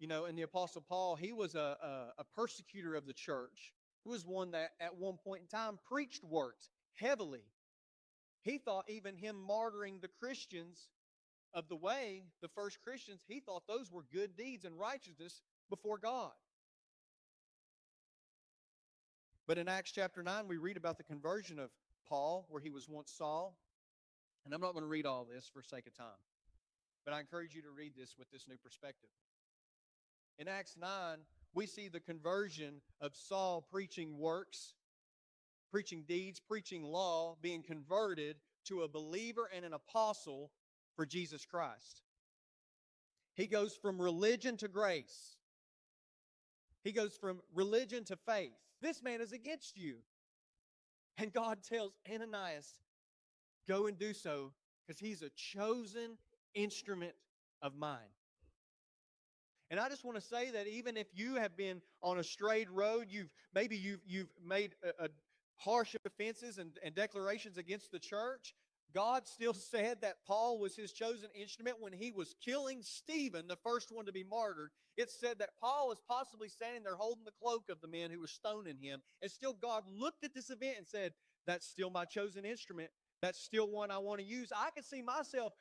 And the Apostle Paul, he was a persecutor of the church. He was one that at one point in time preached works heavily. He thought even him martyring the Christians of the way, the first Christians, he thought those were good deeds and righteousness before God. But in Acts chapter 9, we read about the conversion of Paul, where he was once Saul. And I'm not going to read all this for sake of time, but I encourage you to read this with this new perspective. In Acts 9, we see the conversion of Saul preaching works, preaching deeds, preaching law, being converted to a believer and an apostle for Jesus Christ. He goes from religion to grace. He goes from religion to faith. This man is against you. And God tells Ananias, go and do so, because he's a chosen instrument of mine. And I just want to say that even if you have been on a strayed road, you've made harsh offenses and declarations against the church, God still said that Paul was his chosen instrument when he was killing Stephen, the first one to be martyred. It said that Paul was possibly standing there holding the cloak of the men who were stoning him. And still God looked at this event and said, that's still my chosen instrument. That's still one I want to use. I can see myself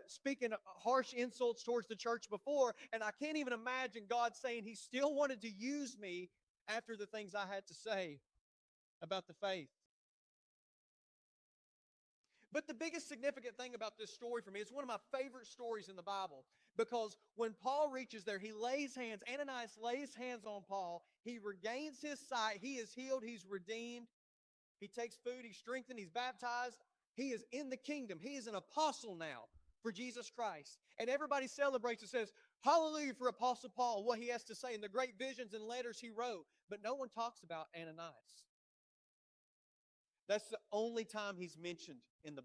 speaking harsh insults towards the church before, and I can't even imagine God saying he still wanted to use me after the things I had to say about the faith. But the biggest significant thing about this story for me, it's one of my favorite stories in the Bible, because when Paul reaches there, he lays hands, Ananias lays hands on Paul, he regains his sight, he is healed, he's redeemed, he takes food, he's strengthened, he's baptized, he is in the kingdom, he is an apostle now for Jesus Christ. And everybody celebrates and says, hallelujah for Apostle Paul, what he has to say, and the great visions and letters he wrote. But no one talks about Ananias. That's the only time he's mentioned in the